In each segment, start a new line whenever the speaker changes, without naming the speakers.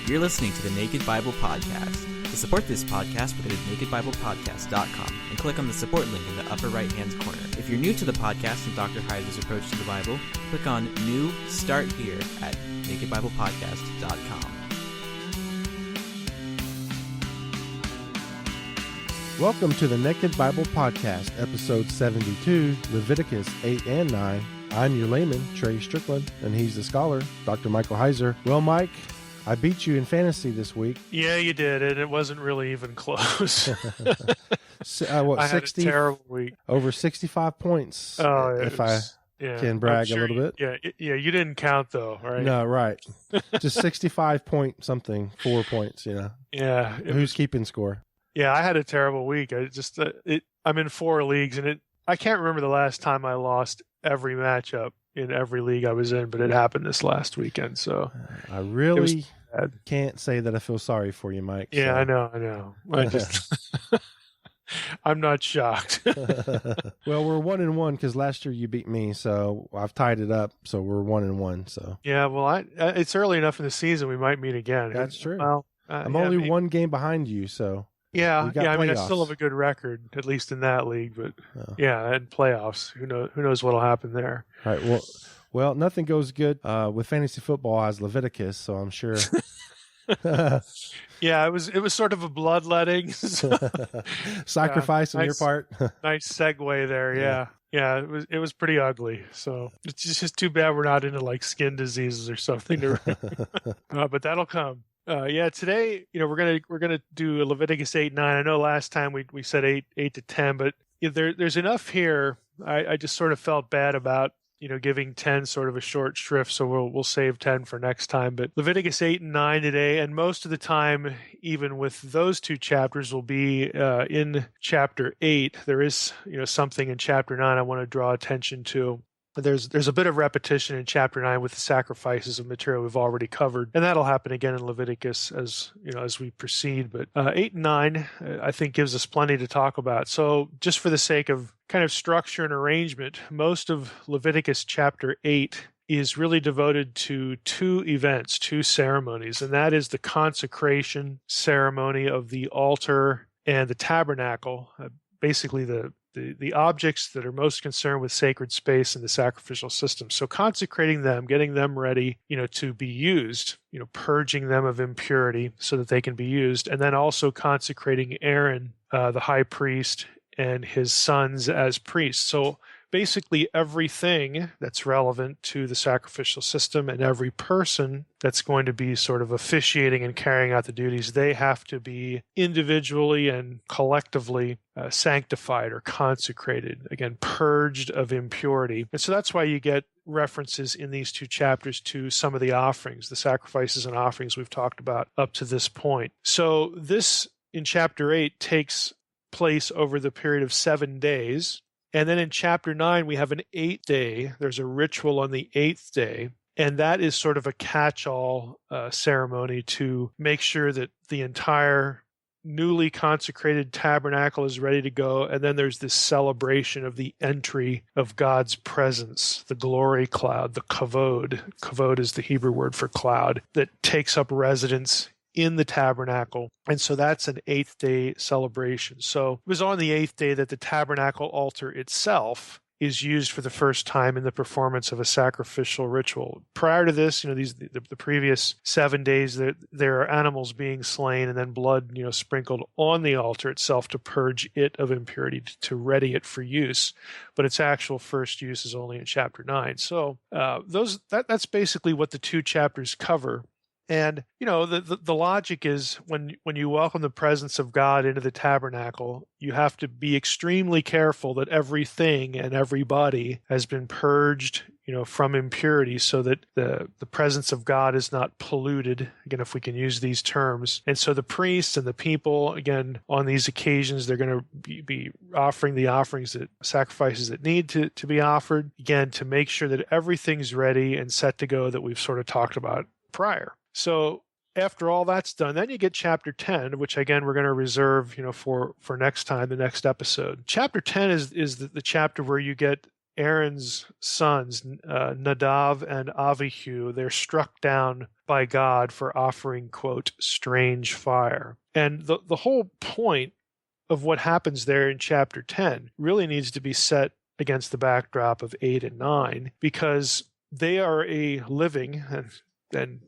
You're listening to the Naked Bible Podcast. To support this podcast, go to nakedbiblepodcast.com and click on the support link in the upper right-hand corner. If you're new to the podcast and Dr. Heiser's approach to the Bible, click on New Start Here at nakedbiblepodcast.com.
Welcome to the Naked Bible Podcast, episode 72, Leviticus 8 and 9. I'm your layman, Trey Strickland, and he's the scholar, Dr. Michael Heiser. Well, Mike, I beat you in fantasy this week.
Yeah, you did, and it wasn't really even close.
I
had a terrible week.
Over 65 points, I can brag a little bit.
Yeah, you didn't count, though, right?
No, right. Just 65 point something, 4 points, you know.
Yeah.
Who's keeping score?
Yeah, I had a terrible week. I'm in 4 leagues, and I can't remember the last time I lost every matchup in every league I was in, but it happened this last weekend. So
I really can't say that I feel sorry for you, Mike.
Yeah,
so.
I know. I'm not shocked.
Well, we're 1-1 because last year you beat me, so I've tied it up. So we're 1-1. So
yeah, well, it's early enough in the season we might meet again.
That's true.
Well,
I'm only one game behind you, so.
Yeah. I mean, I
playoffs.
still have a good record, at least in that league. But and playoffs. Who knows what'll happen there?
All right. Well, nothing goes good with fantasy football as Leviticus, so I'm sure.
Yeah, it was sort of a bloodletting.
Sacrifice on your part.
Nice segue there. Yeah. It was pretty ugly. So it's just too bad we're not into like skin diseases or something. But that'll come. Today, we're gonna do Leviticus 8, 9. I know last time we said 8 to 10, but there's enough here. I just sort of felt bad about giving 10 sort of a short shrift, so we'll save 10 for next time. But Leviticus 8 and 9 today, and most of the time, even with those two chapters, will be in chapter 8. There is something in chapter 9 I want to draw attention to. There's a bit of repetition in chapter 9 with the sacrifices of material we've already covered, and that'll happen again in Leviticus as we proceed. But 8 and 9, I think, gives us plenty to talk about. So just for the sake of kind of structure and arrangement, most of Leviticus chapter 8 is really devoted to 2 events, 2 ceremonies, and that is the consecration ceremony of the altar and the tabernacle, basically the objects that are most concerned with sacred space in the sacrificial system. So consecrating them, getting them ready, to be used, purging them of impurity so that they can be used, and then also consecrating Aaron, the high priest, and his sons as priests. So basically everything that's relevant to the sacrificial system and every person that's going to be sort of officiating and carrying out the duties, they have to be individually and collectively sanctified or consecrated, again, purged of impurity. And so that's why you get references in these 2 chapters to some of the offerings, the sacrifices and offerings we've talked about up to this point. So this, in chapter 8, takes place over the period of 7 days. And then in chapter 9, we have an 8th day. There's a ritual on the 8th day. And that is sort of a catch-all ceremony to make sure that the entire newly consecrated tabernacle is ready to go. And then there's this celebration of the entry of God's presence, the glory cloud, the kavod. Kavod is the Hebrew word for cloud that takes up residence in the tabernacle. And so that's an 8th day celebration. So it was on the 8th day that the tabernacle altar itself is used for the first time in the performance of a sacrificial ritual. Prior to this, the previous 7 days, there are animals being slain and then blood, sprinkled on the altar itself to purge it of impurity, to ready it for use. But its actual first use is only in chapter 9. So that's basically what the 2 chapters cover. And, the logic is when you welcome the presence of God into the tabernacle, you have to be extremely careful that everything and everybody has been purged, from impurity so that the presence of God is not polluted, again, if we can use these terms. And so the priests and the people, again, on these occasions, they're going to be offering the sacrifices that need to be offered, again, to make sure that everything's ready and set to go that we've sort of talked about prior. So after all that's done, then you get chapter 10, which again we're going to reserve, for next time, the next episode. Chapter 10 is the chapter where you get Aaron's sons, Nadav and Avihu, they're struck down by God for offering, quote, strange fire. And the whole point of what happens there in chapter 10 really needs to be set against the backdrop of 8 and 9, because they are a living and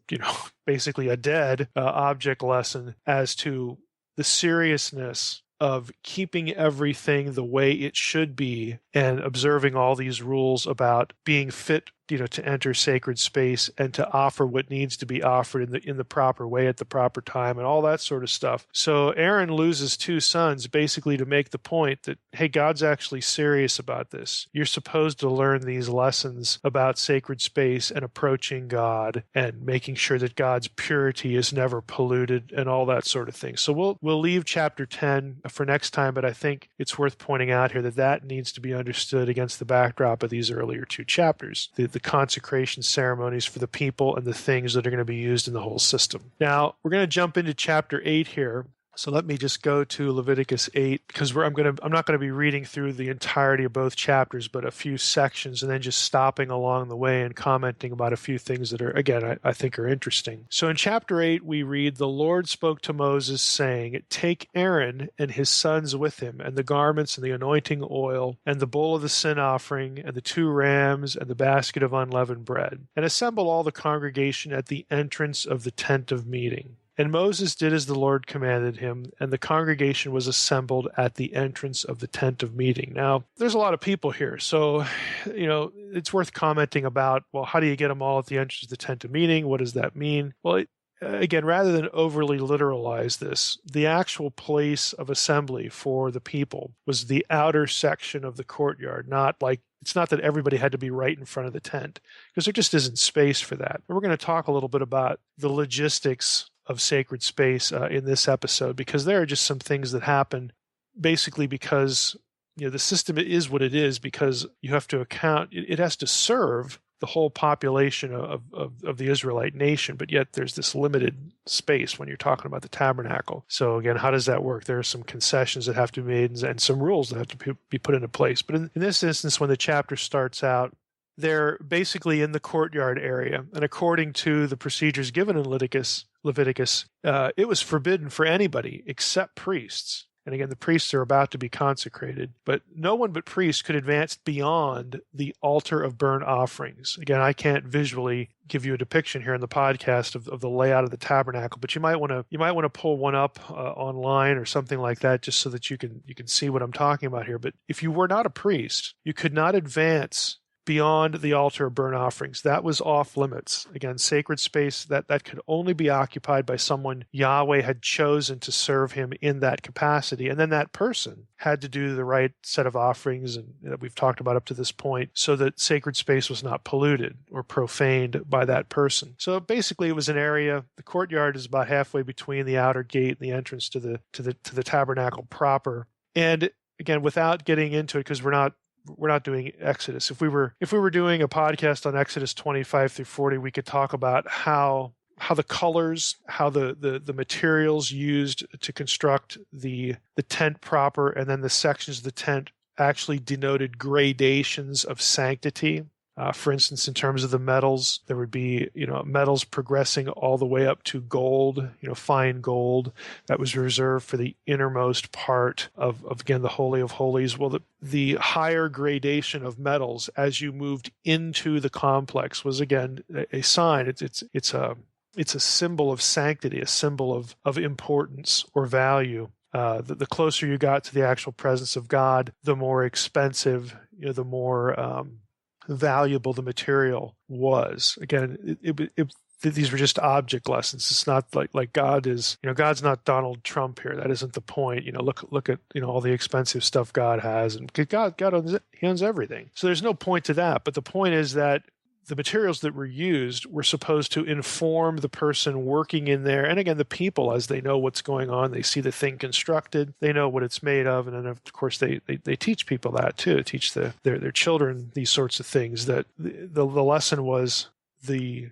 basically a dead object lesson as to the seriousness of keeping everything the way it should be and observing all these rules about being fit, to enter sacred space and to offer what needs to be offered in the proper way at the proper time and all that sort of stuff. So Aaron loses 2 sons basically to make the point that, hey, God's actually serious about this. You're supposed to learn these lessons about sacred space and approaching God and making sure that God's purity is never polluted and all that sort of thing. So we'll leave chapter 10 for next time, but I think it's worth pointing out here that needs to be understood against the backdrop of these earlier 2 chapters. The consecration ceremonies for the people and the things that are going to be used in the whole system. Now, we're going to jump into chapter 8 here. So let me just go to Leviticus 8, because I'm not going to be reading through the entirety of both chapters, but a few sections, and then just stopping along the way and commenting about a few things that are, again, I think are interesting. So in chapter 8, we read, "The Lord spoke to Moses, saying, Take Aaron and his sons with him, and the garments and the anointing oil, and the bowl of the sin offering, and the 2 rams, and the basket of unleavened bread, and assemble all the congregation at the entrance of the tent of meeting. And Moses did as the Lord commanded him, and the congregation was assembled at the entrance of the tent of meeting." Now, there's a lot of people here, so, it's worth commenting about, well, how do you get them all at the entrance of the tent of meeting? What does that mean? Well, again, rather than overly literalize this, the actual place of assembly for the people was the outer section of the courtyard, it's not that everybody had to be right in front of the tent, because there just isn't space for that. And we're going to talk a little bit about the logistics of sacred space in this episode, because there are just some things that happen basically because the system is what it is, because you have to account, it has to serve the whole population of the Israelite nation, but yet there's this limited space when you're talking about the tabernacle. So again, how does that work? There are some concessions that have to be made and some rules that have to be put into place. But in this instance, when the chapter starts out, they're basically in the courtyard area, and according to the procedures given in Leviticus, it was forbidden for anybody except priests. And again, the priests are about to be consecrated, but no one but priests could advance beyond the altar of burnt offerings. Again, I can't visually give you a depiction here in the podcast of the layout of the tabernacle, but you might want to pull one up online or something like that, just so that you can see what I'm talking about here. But if you were not a priest, you could not advance beyond the altar of burnt offerings. That was off limits. Again, sacred space that could only be occupied by someone Yahweh had chosen to serve him in that capacity. And then that person had to do the right set of offerings and that we've talked about up to this point, so that sacred space was not polluted or profaned by that person. So basically it was an area, the courtyard is about halfway between the outer gate and the entrance to the tabernacle proper. And again, without getting into it, because we're not doing Exodus. If we were doing a podcast on Exodus 25 through 40, we could talk about how the colors, how the materials used to construct the tent proper, and then the sections of the tent actually denoted gradations of sanctity. For instance, in terms of the metals, there would be, metals progressing all the way up to gold, fine gold that was reserved for the innermost part of again, the Holy of Holies. Well, the higher gradation of metals as you moved into the complex was, again, a sign. It's a symbol of sanctity, a symbol of importance or value. The closer you got to the actual presence of God, the more expensive, the more valuable the material was. Again, these were just object lessons. It's not like God is, God's not Donald Trump here. That isn't the point. Look at all the expensive stuff God has, and God owns, he owns everything. So there's no point to that. But the point is that the materials that were used were supposed to inform the person working in there. And again, the people, as they know what's going on, they see the thing constructed, they know what it's made of. And then, of course, they teach people that too, teach their children these sorts of things. That the lesson was the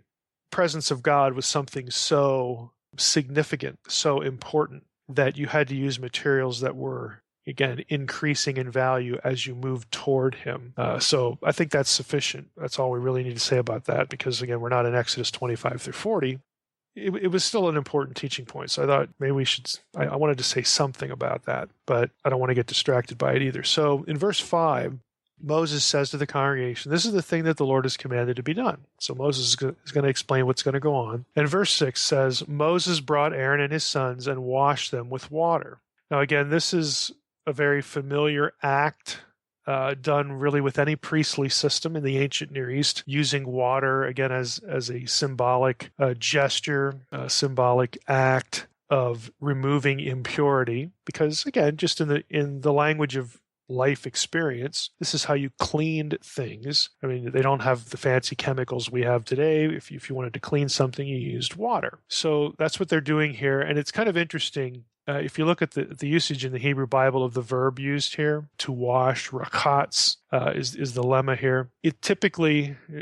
presence of God was something so significant, so important, that you had to use materials that were again, increasing in value as you move toward him. So I think that's sufficient. That's all we really need to say about that, because, again, we're not in Exodus 25 through 40. It was still an important teaching point. So I thought maybe we should, I wanted to say something about that, but I don't want to get distracted by it either. So in verse 5, Moses says to the congregation, this is the thing that the Lord has commanded to be done. So Moses is going to explain what's going to go on. And verse 6 says, Moses brought Aaron and his sons and washed them with water. Now, again, this is a very familiar act done really with any priestly system in the ancient Near East, using water, again, as a symbolic gesture, a symbolic act of removing impurity. Because, again, just in the language of life experience, this is how you cleaned things. I mean, they don't have the fancy chemicals we have today. If you wanted to clean something, you used water. So that's what they're doing here. And it's kind of interesting. If you look at the usage in the Hebrew Bible of the verb used here, to wash, rakatz, is the lemma here. It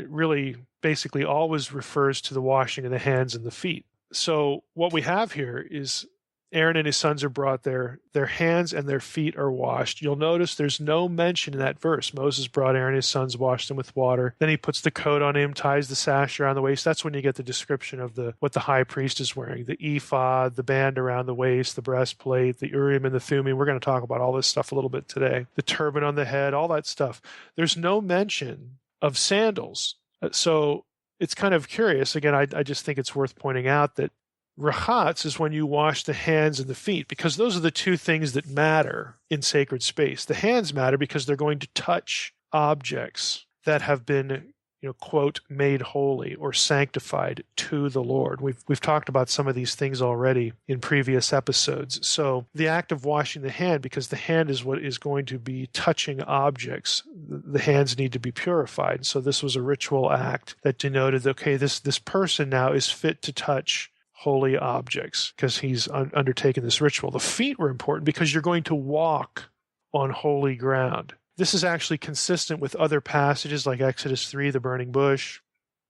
really basically always refers to the washing of the hands and the feet. So what we have here is Aaron and his sons are brought there. Their hands and their feet are washed. You'll notice there's no mention in that verse. Moses brought Aaron and his sons, washed them with water. Then he puts the coat on him, ties the sash around the waist. That's when you get the description of what the high priest is wearing. The ephod, the band around the waist, the breastplate, the Urim and the Thummim. We're going to talk about all this stuff a little bit today. The turban on the head, all that stuff. There's no mention of sandals. So it's kind of curious. Again, I just think it's worth pointing out that rachatz is when you wash the hands and the feet, because those are the two things that matter in sacred space. The hands matter because they're going to touch objects that have been, quote, made holy or sanctified to the Lord. We've talked about some of these things already in previous episodes. So the act of washing the hand, because the hand is what is going to be touching objects, the hands need to be purified. So this was a ritual act that denoted, okay, this person now is fit to touch holy objects because he's undertaken this ritual. The feet were important because you're going to walk on holy ground. This is actually consistent with other passages like Exodus 3, the burning bush,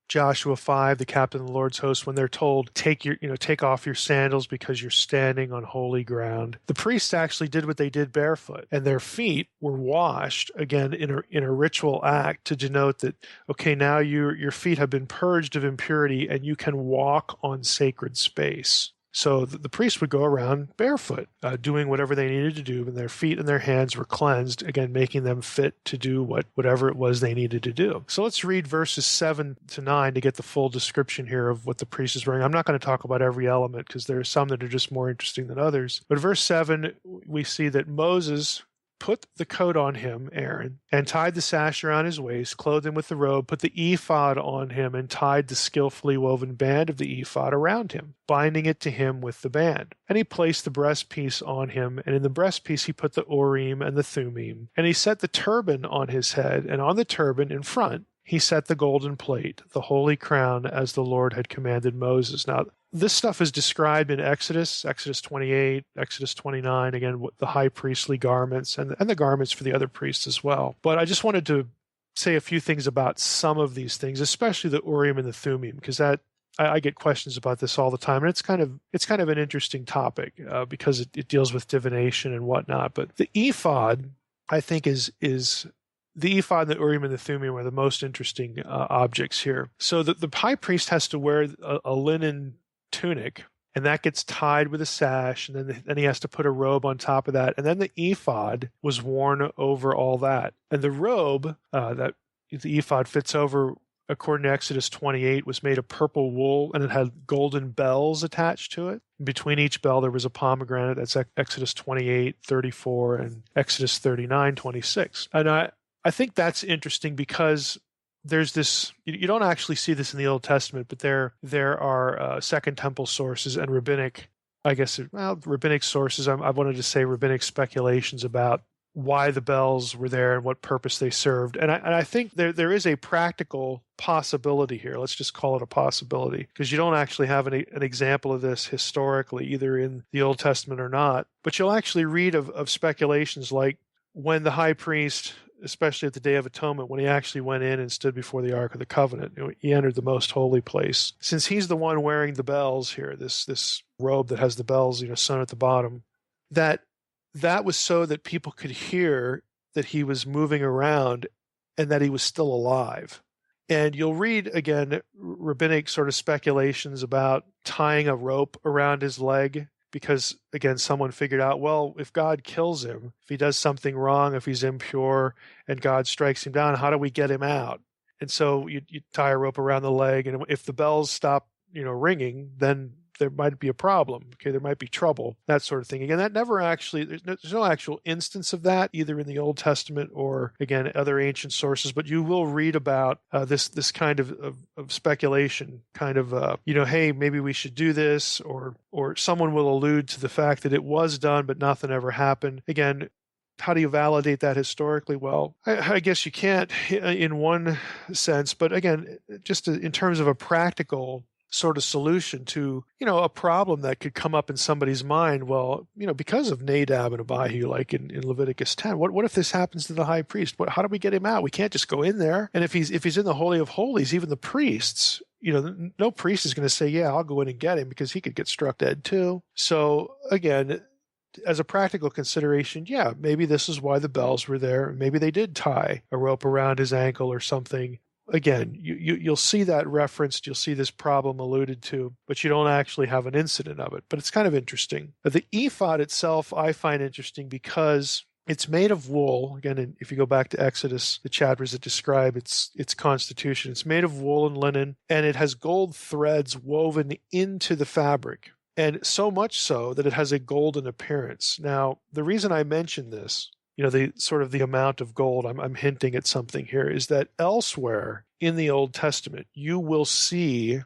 Joshua 5, the captain of the Lord's host, when they're told, take off your sandals because you're standing on holy ground. The priests actually did what they did barefoot, and their feet were washed, again, in a ritual act to denote that, okay, now your feet have been purged of impurity and you can walk on sacred space. So the priests would go around barefoot, doing whatever they needed to do, and their feet and their hands were cleansed, again, making them fit to do whatever it was they needed to do. So let's read verses 7 to 9 to get the full description here of what the priest is wearing. I'm not going to talk about every element because there are some that are just more interesting than others. But verse 7, we see that Moses put the coat on him, Aaron, and tied the sash around his waist, clothed him with the robe, put the ephod on him, and tied the skillfully woven band of the ephod around him, binding it to him with the band. And he placed the breastpiece on him, and in the breastpiece he put the Urim and the Thummim. And he set the turban on his head, and on the turban in front he set the golden plate, the holy crown, as the Lord had commanded Moses. Now, this stuff is described in Exodus 28, Exodus 29, again, the high priestly garments and the garments for the other priests as well. But I just wanted to say a few things about some of these things, especially the Urim and the Thummim, because I get questions about this all the time, and it's kind of an interesting topic because it deals with divination and whatnot. But the ephod, I think, is the ephod and the Urim and the Thummim are the most interesting objects here. So the high priest has to wear a linen tunic, and that gets tied with a sash, and then he has to put a robe on top of that, and then the ephod was worn over all that. And the robe that the ephod fits over, according to Exodus 28, was made of purple wool, and it had golden bells attached to it. Between each bell there was a pomegranate. That's Exodus 28, 34, and Exodus 39, 26. And I think that's interesting because there's this, you don't actually see this in the Old Testament, but there are Second Temple sources and rabbinic sources. I wanted to say rabbinic speculations about why the bells were there and what purpose they served. And I think there is a practical possibility here. Let's just call it a possibility, because you don't actually have an example of this historically, either in the Old Testament or not. But you'll actually read of speculations like when the high priest, especially at the Day of Atonement, when he actually went in and stood before the Ark of the Covenant, he entered the most holy place. Since he's the one wearing the bells here, this robe that has the bells, sewn at the bottom, that that was so that people could hear that he was moving around and that he was still alive. And you'll read, again, rabbinic sort of speculations about tying a rope around his leg because, again, someone figured out, well, if God kills him, if he does something wrong, if he's impure, and God strikes him down, how do we get him out? And so you tie a rope around the leg, and if the bells stop, ringing, then there might be a problem. Okay, there might be trouble, that sort of thing. Again, that never actually, there's no actual instance of that, either in the Old Testament or, again, other ancient sources, but you will read about this kind of speculation, kind of, hey, maybe we should do this, or someone will allude to the fact that it was done, but nothing ever happened. Again, how do you validate that historically? Well, I guess you can't in one sense, but again, just in terms of a practical sort of solution to, a problem that could come up in somebody's mind. Well, because of Nadab and Abihu, like in Leviticus 10, what if this happens to the high priest? How do we get him out? We can't just go in there. And if he's in the Holy of Holies, even the priests, no priest is going to say, yeah, I'll go in and get him, because he could get struck dead too. So again, as a practical consideration, yeah, maybe this is why the bells were there. Maybe they did tie a rope around his ankle or something. Again, you'll see that referenced, you'll see this problem alluded to, but you don't actually have an incident of it. But it's kind of interesting. The ephod itself I find interesting because it's made of wool. Again, if you go back to Exodus, the chapters that describe its constitution, it's made of wool and linen, and it has gold threads woven into the fabric. And so much so that it has a golden appearance. Now, the reason I mention this, the sort of the amount of gold, I'm hinting at something here, is that elsewhere in the Old Testament, you will see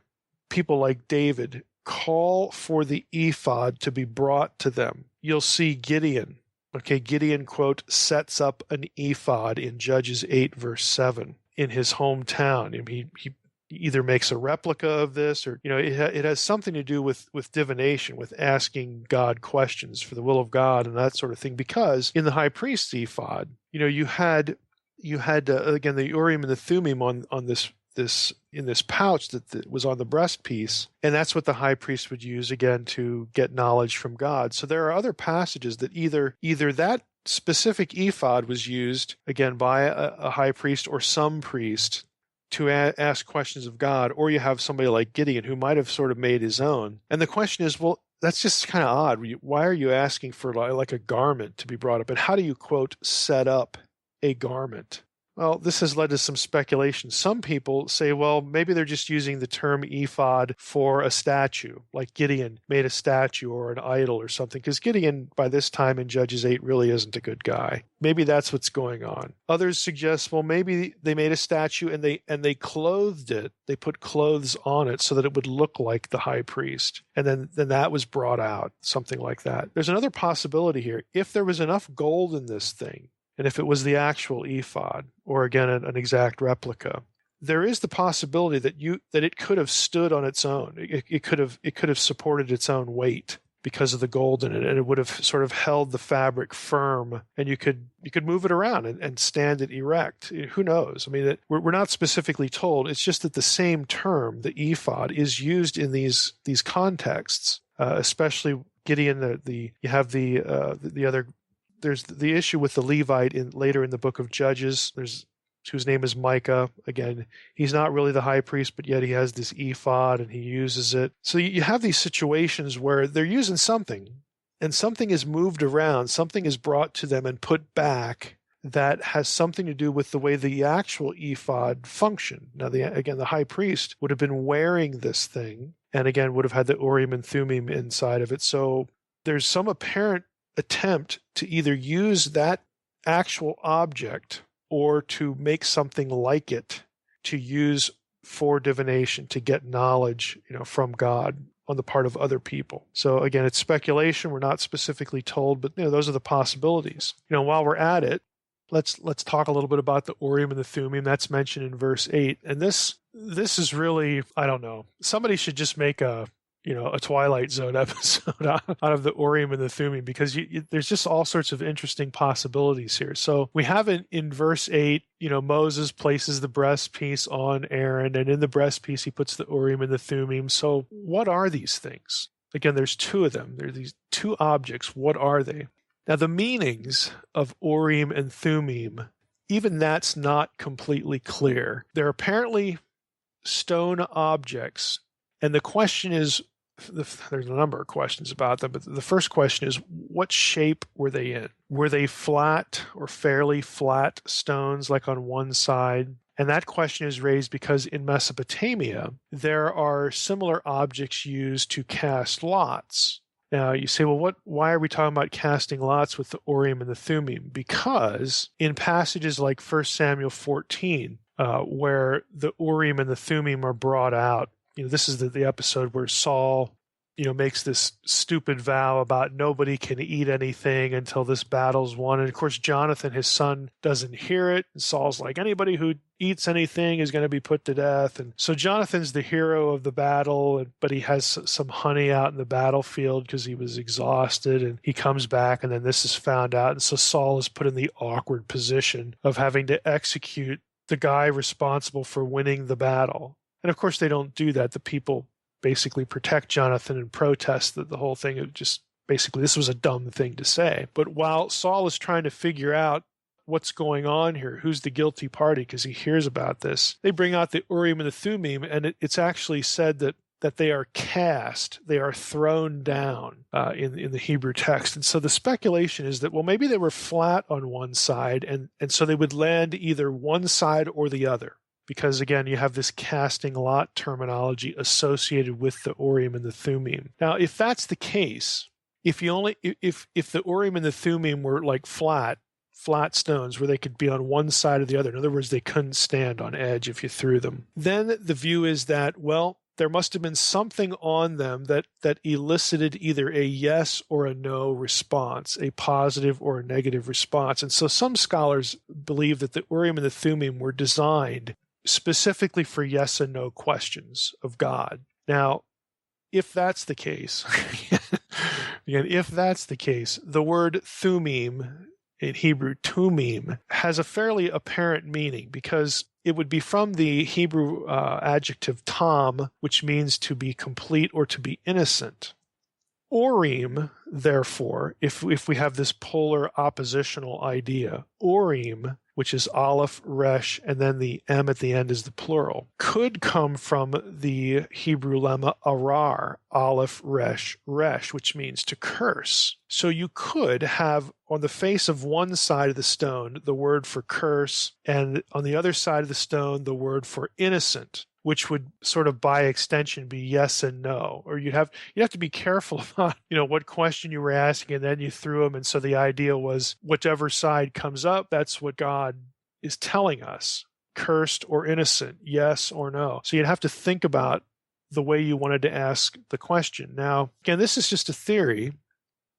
people like David call for the ephod to be brought to them. You'll see Gideon. Okay, Gideon, quote, sets up an ephod in Judges 8, verse 7 in his hometown. And he either makes a replica of this, or it has something to do with divination, with asking God questions for the will of God and that sort of thing. Because in the high priest's ephod, you had again the Urim and the Thummim on this in this pouch that was on the breastpiece, and that's what the high priest would use again to get knowledge from God. So there are other passages that either that specific ephod was used again by a high priest or some priest to ask questions of God, or you have somebody like Gideon who might have sort of made his own. And the question is, well, that's just kind of odd. Why are you asking for like a garment to be brought up? And how do you, quote, set up a garment? Well, this has led to some speculation. Some people say, well, maybe they're just using the term ephod for a statue, like Gideon made a statue or an idol or something, because Gideon, by this time in Judges 8, really isn't a good guy. Maybe that's what's going on. Others suggest, well, maybe they made a statue and they clothed it. They put clothes on it so that it would look like the high priest. And then that was brought out, something like that. There's another possibility here. If there was enough gold in this thing, and if it was the actual ephod, or again, an exact replica, there is the possibility that it could have stood on its own. It could have supported its own weight because of the gold in it, and it would have sort of held the fabric firm, and you could move it around and stand it erect. Who knows? I mean, we're not specifically told. It's just that the same term, the ephod, is used in these contexts, especially Gideon. You have the other. There's the issue with the Levite later in the book of Judges. Whose name is Micah. Again, he's not really the high priest, but yet he has this ephod and he uses it. So you have these situations where they're using something, and something is moved around, something is brought to them and put back that has something to do with the way the actual ephod functioned. Now, the high priest would have been wearing this thing, and again would have had the Urim and Thummim inside of it. So there's some apparent attempt to either use that actual object or to make something like it to use for divination, to get knowledge, from God on the part of other people. So again, it's speculation. We're not specifically told, but those are the possibilities. While we're at it, let's talk a little bit about the Urim and the Thummim. That's mentioned in verse 8. And this is really, I don't know. Somebody should just make a Twilight Zone episode out of the Urim and the Thummim, because there's just all sorts of interesting possibilities here. So we have in verse 8, Moses places the breastpiece on Aaron, and in the breastpiece he puts the Urim and the Thummim. So what are these things? Again, there's two of them. There are these two objects. What are they? Now, the meanings of Urim and Thummim, even that's not completely clear. They're apparently stone objects, and the question is, there's a number of questions about them, but the first question is, what shape were they in? Were they flat or fairly flat stones, like on one side? And that question is raised because in Mesopotamia, there are similar objects used to cast lots. Now, you say, well, why are we talking about casting lots with the Urim and the Thummim? Because in passages like 1 Samuel 14, where the Urim and the Thummim are brought out, this is the episode where Saul, makes this stupid vow about nobody can eat anything until this battle's won. And of course, Jonathan, his son, doesn't hear it. And Saul's like, anybody who eats anything is going to be put to death. And so Jonathan's the hero of the battle, but he has some honey out in the battlefield because he was exhausted. And he comes back, and then this is found out. And so Saul is put in the awkward position of having to execute the guy responsible for winning the battle. And of course, they don't do that. The people basically protect Jonathan and protest that the whole thing of just basically this was a dumb thing to say. But while Saul is trying to figure out what's going on here, who's the guilty party, because he hears about this, they bring out the Urim and the Thummim, and it's actually said that they are cast, they are thrown down in the Hebrew text. And so the speculation is that, well, maybe they were flat on one side, and so they would land either one side or the other. Because again, you have this casting lot terminology associated with the Urim and the Thummim. Now, if that's the case, if the Urim and the Thummim were like flat stones where they could be on one side or the other, in other words, they couldn't stand on edge if you threw them, then the view is that, well, there must have been something on them that elicited either a yes or a no response, a positive or a negative response. And so some scholars believe that the Urim and the Thummim were designed specifically for yes and no questions of God. Now, if that's the case, the word Thummim, in Hebrew, tumim, has a fairly apparent meaning because it would be from the Hebrew adjective tam, which means to be complete or to be innocent. Urim, therefore, if we have this polar oppositional idea, Urim, which is Aleph, Resh, and then the M at the end is the plural, could come from the Hebrew lemma arar, Aleph, Resh, Resh, which means to curse. So you could have on the face of one side of the stone the word for curse, and on the other side of the stone the word for innocent, which would sort of by extension be yes and no. Or you'd have to be careful about, what question you were asking, and then you threw them. And so the idea was whichever side comes up, that's what God is telling us, cursed or innocent, yes or no. So you'd have to think about the way you wanted to ask the question. Now, again, this is just a theory.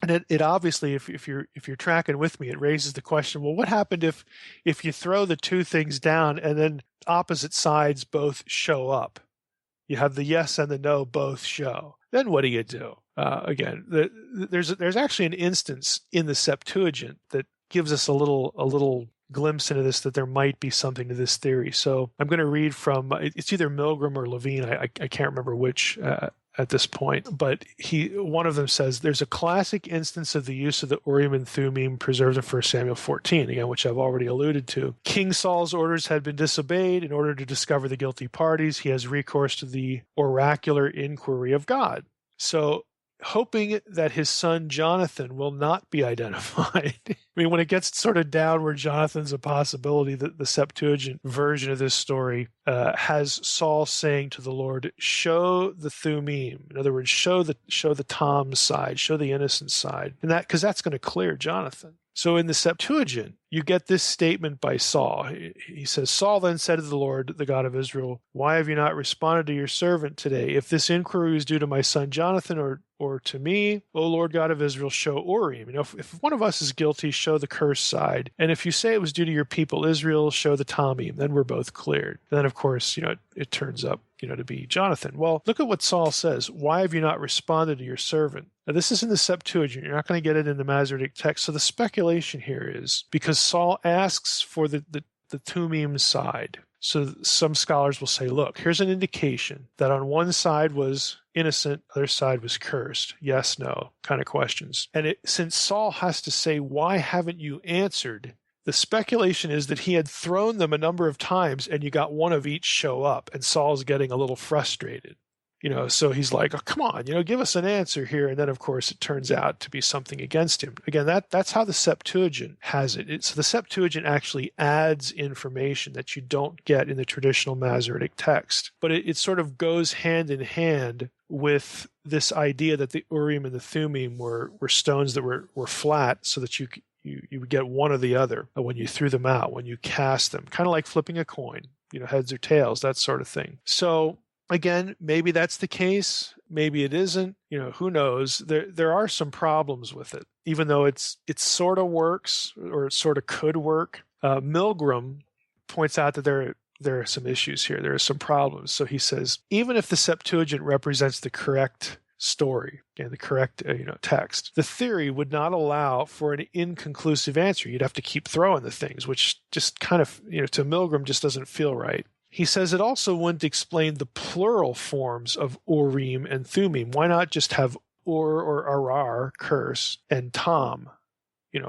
And it obviously, if you're tracking with me, it raises the question, well, what happened if you throw the two things down and then opposite sides both show up? You have the yes and the no both show. Then what do you do? Again, there's actually an instance in the Septuagint that gives us a little glimpse into this, that there might be something to this theory. So I'm going to read from, it's either Milgram or Levine, I can't remember which at this point, but one of them says, there's a classic instance of the use of the Urim and Thummim preserved in 1 Samuel 14, again, which I've already alluded to. King Saul's orders had been disobeyed. In order to discover the guilty parties, he has recourse to the oracular inquiry of God. So hoping that his son Jonathan will not be identified. I mean, when it gets sort of down where Jonathan's a possibility, the Septuagint version of this story has Saul saying to the Lord, show the Thummim. In other words, show the Tom side, show the innocent side. And because that's going to clear Jonathan. So in the Septuagint, you get this statement by Saul. He says, Saul then said to the Lord, the God of Israel, why have you not responded to your servant today? If this inquiry is due to my son Jonathan or to me, O Lord God of Israel, show Urim. If one of us is guilty, show the cursed side. And if you say it was due to your people Israel, show the Tomim. Then we're both cleared. And then, of course, it turns up, to be Jonathan. Well, look at what Saul says. Why have you not responded to your servant? Now, this is in the Septuagint. You're not going to get it in the Masoretic text. So the speculation here is because Saul asks for the Thummim side. So some scholars will say, look, here's an indication that on one side was innocent, other side was cursed. Yes, no, kind of questions. And since Saul has to say, why haven't you answered? The speculation is that he had thrown them a number of times and you got one of each show up, and Saul's getting a little frustrated. So he's like, oh, come on, give us an answer here. And then, of course, it turns out to be something against him. Again, that's how the Septuagint has it. So the Septuagint actually adds information that you don't get in the traditional Masoretic text. But it sort of goes hand in hand with this idea that the Urim and the Thummim were stones that were flat, so that you would get one or the other when you threw them out, when you cast them, kind of like flipping a coin, heads or tails, that sort of thing. So again, maybe that's the case. Maybe it isn't. Who knows? There are some problems with it, even though it sort of works, or it sort of could work. Milgram points out that there are some issues here. There are some problems. So he says, even if the Septuagint represents the correct story and the correct text, the theory would not allow for an inconclusive answer. You'd have to keep throwing the things, which just kind of, to Milgram, just doesn't feel right. He says it also wouldn't explain the plural forms of Urim and Thummim. Why not just have Ur or Arar, curse, and Tam,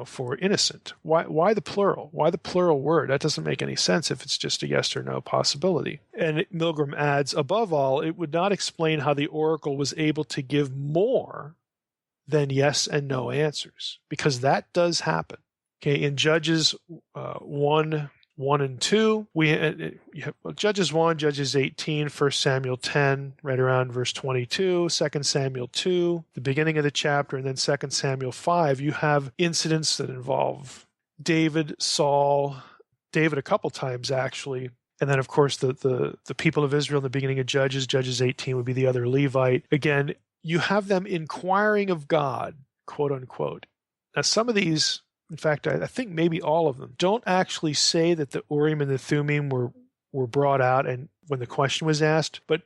for innocent? Why the plural? Why the plural word? That doesn't make any sense if it's just a yes or no possibility. And Milgram adds, above all, it would not explain how the oracle was able to give more than yes and no answers, because that does happen. Okay, in Judges 1 and 2, we have Judges 1, Judges 18, 1 Samuel 10, right around verse 22, 2 Samuel 2, the beginning of the chapter, and then 2 Samuel 5, you have incidents that involve David, Saul, David a couple times actually, and then of course the people of Israel in the beginning of Judges 18 would be the other Levite. Again, you have them inquiring of God, quote unquote. Now some of these, in fact, I think maybe all of them, don't actually say that the Urim and the Thummim were brought out and when the question was asked, but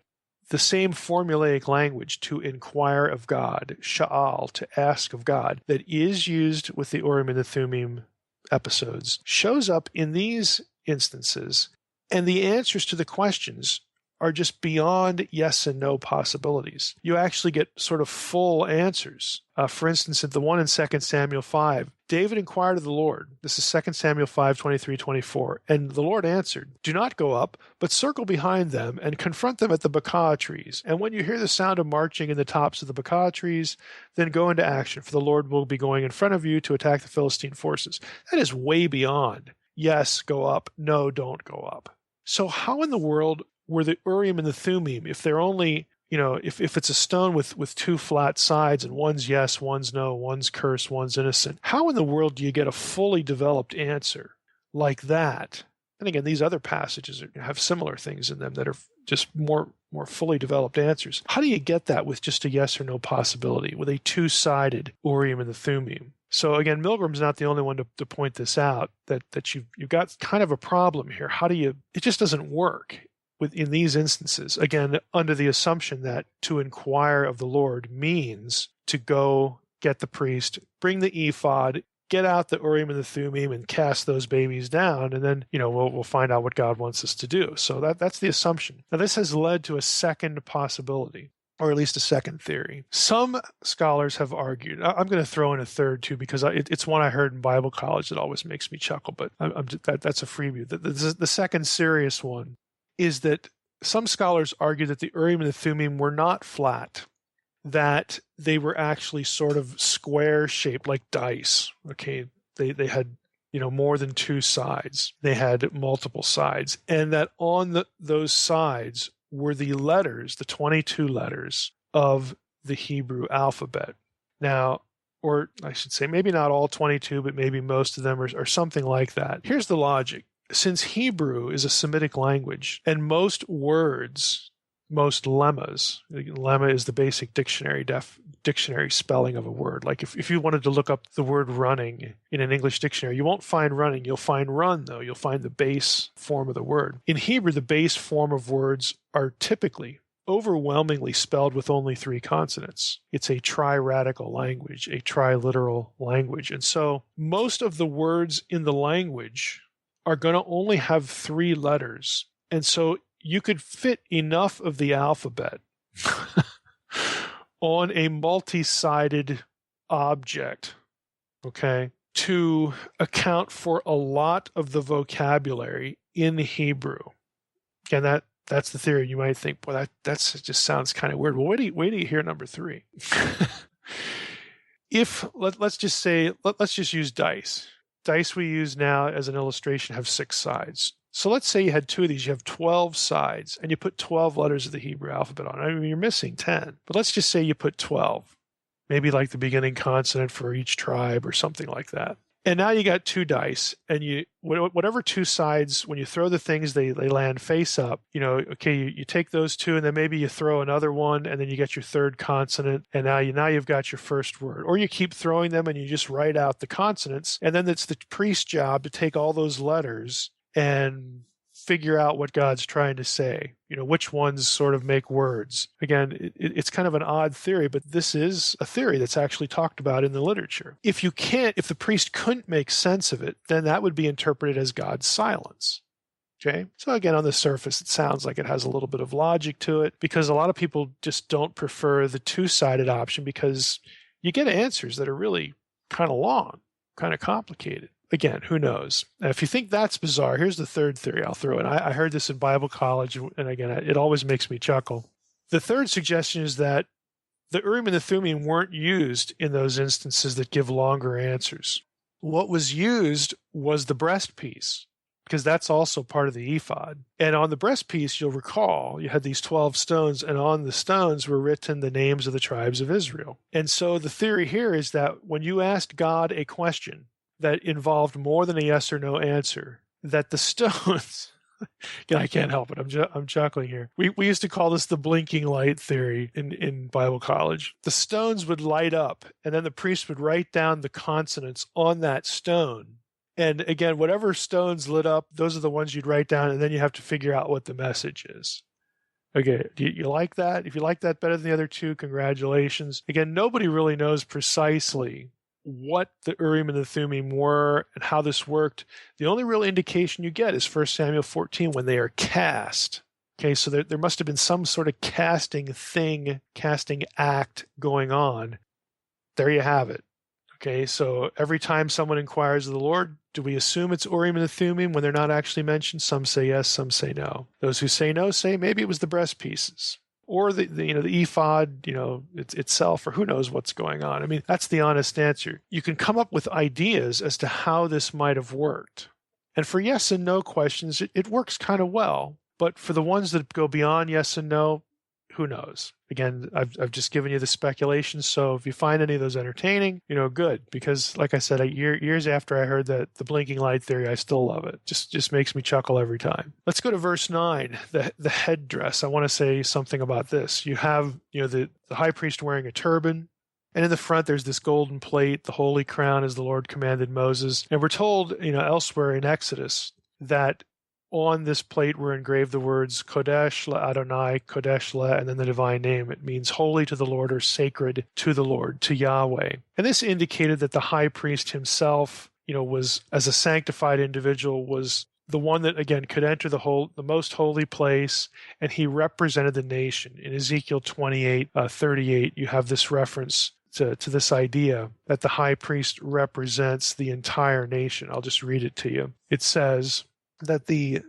the same formulaic language, to inquire of God, sha'al, to ask of God, that is used with the Urim and the Thummim episodes, shows up in these instances, and the answers to the questions are just beyond yes and no possibilities. You actually get sort of full answers. For instance, at the one in 2 Samuel 5, David inquired of the Lord. This is 2 Samuel 5, 23, 24. And the Lord answered, do not go up, but circle behind them and confront them at the bacah trees. And when you hear the sound of marching in the tops of the bacah trees, then go into action, for the Lord will be going in front of you to attack the Philistine forces. That is way beyond, yes, go up, no, don't go up. So how in the world were the Urim and the Thummim, if they're only, if it's a stone with two flat sides and one's yes, one's no, one's cursed, one's innocent, how in the world do you get a fully developed answer like that? And again, these other passages have similar things in them that are just more fully developed answers. How do you get that with just a yes or no possibility, with a two-sided Urim and the Thummim? So again, Milgram's not the only one to point this out, that you've got kind of a problem here. It just doesn't work in these instances, again, under the assumption that to inquire of the Lord means to go get the priest, bring the ephod, get out the Urim and the Thummim, and cast those babies down, and then we'll find out what God wants us to do. So that's the assumption. Now this has led to a second possibility, or at least a second theory. Some scholars have argued, I'm going to throw in a third too, because it's one I heard in Bible college that always makes me chuckle, but that's a freebie. The second serious one is that some scholars argue that the Urim and the Thummim were not flat, that they were actually sort of square-shaped like dice. Okay, they had more than two sides. They had multiple sides, and that on those sides were the letters, the 22 letters of the Hebrew alphabet. Now, or I should say, maybe not all 22, but maybe most of them or something like that. Here's the logic. Since Hebrew is a Semitic language, and most words, most lemmas, lemma is the basic dictionary spelling of a word. Like if you wanted to look up the word running in an English dictionary, you won't find running. You'll find run, though. You'll find the base form of the word. In Hebrew, the base form of words are typically overwhelmingly spelled with only three consonants. It's a triradical language, a triliteral language. And so most of the words in the language are going to only have three letters And so you could fit enough of the alphabet on a multi-sided object, okay, to account for a lot of the vocabulary in Hebrew. Again, that's the theory. You might think, boy, that just sounds kind of weird. Well, wait till you hear number 3. Let's just use dice. Dice we use now as an illustration have 6 sides. So let's say you had 2 of these. You have 12 sides, and you put 12 letters of the Hebrew alphabet on it. I mean, you're missing 10. But let's just say you put 12. Maybe like the beginning consonant for each tribe or something like that. And now you got 2 dice, and whatever 2 sides, when you throw the things, they land face up. Okay, you take those 2, and then maybe you throw another one, and then you get your third consonant, and now you've got your first word. Or you keep throwing them, and you just write out the consonants, and then it's the priest's job to take all those letters and figure out what God's trying to say, which ones sort of make words. Again, it's kind of an odd theory, but this is a theory that's actually talked about in the literature. If the priest couldn't make sense of it, then that would be interpreted as God's silence. Okay? So again, on the surface, it sounds like it has a little bit of logic to it, because a lot of people just don't prefer the 2-sided option because you get answers that are really kind of long, kind of complicated. Again, who knows? Now, if you think that's bizarre, here's the third theory I'll throw in. I heard this in Bible college, and again, it always makes me chuckle. The third suggestion is that the Urim and the Thummim weren't used in those instances that give longer answers. What was used was the breastpiece, because that's also part of the ephod. And on the breastpiece, you'll recall, you had these 12 stones, and on the stones were written the names of the tribes of Israel. And so the theory here is that when you asked God a question that involved more than a yes or no answer, that the stones, I can't help it, I'm chuckling here. We used to call this the blinking light theory in Bible college. The stones would light up, and then the priest would write down the consonants on that stone. And again, whatever stones lit up, those are the ones you'd write down, and then you have to figure out what the message is. Okay, do you like that? If you like that better than the other 2, congratulations. Again, nobody really knows precisely what the Urim and the Thummim were and how this worked. The only real indication you get is 1 Samuel 14 when they are cast. Okay, so there must have been some sort of casting act going on. There you have it. Okay, so every time someone inquires of the Lord, do we assume it's Urim and the Thummim when they're not actually mentioned? Some say yes, some say no. Those who say no say maybe it was the breast pieces, or the ephod, itself, or who knows what's going on. I mean, that's the honest answer. You can come up with ideas as to how this might have worked. And for yes and no questions, it works kind of well. But for the ones that go beyond yes and no, who knows? Again, I've just given you the speculation. So if you find any of those entertaining, good. Because like I said, years after I heard that the blinking light theory, I still love it. Just makes me chuckle every time. Let's go to verse 9, the headdress. I want to say something about this. You have, the high priest wearing a turban. And in the front, there's this golden plate, the holy crown, as the Lord commanded Moses. And we're told, elsewhere in Exodus that on this plate were engraved the words Kodesh la Adonai, Kodesh la, and then the divine name. It means holy to the Lord, or sacred to the Lord, to Yahweh. And this indicated that the high priest himself, was, as a sanctified individual, was the one that, again, could enter the most holy place, and he represented the nation. In Ezekiel 28:38, you have this reference to this idea that the high priest represents the entire nation. I'll just read it to you. It says that the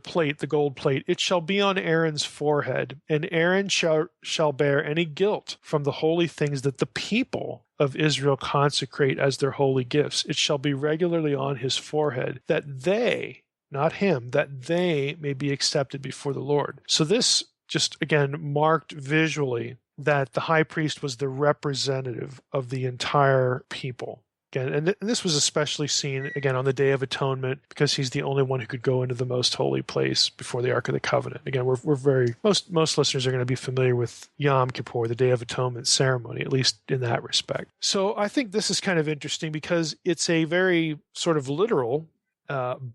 plate, the gold plate, it shall be on Aaron's forehead, and Aaron shall bear any guilt from the holy things that the people of Israel consecrate as their holy gifts. It shall be regularly on his forehead, that they, not him, that they may be accepted before the Lord. So this just, again, marked visually that the high priest was the representative of the entire people. Again, and this was especially seen, again, on the Day of Atonement, because he's the only one who could go into the most holy place before the Ark of the Covenant. Again, most listeners are going to be familiar with Yom Kippur, the Day of Atonement ceremony, at least in that respect. So I think this is kind of interesting because it's a very sort of literal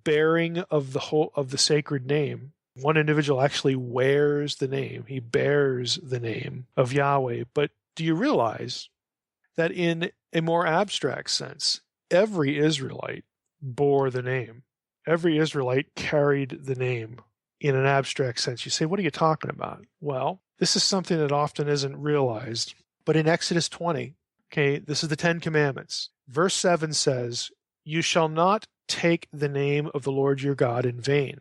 bearing of the sacred name. One individual actually wears the name. He bears the name of Yahweh. But do you realize that in a more abstract sense, every Israelite bore the name? Every Israelite carried the name in an abstract sense. You say, what are you talking about? Well, this is something that often isn't realized. But in Exodus 20, okay, this is the 10 Commandments. Verse 7 says, "You shall not take the name of the Lord your God in vain,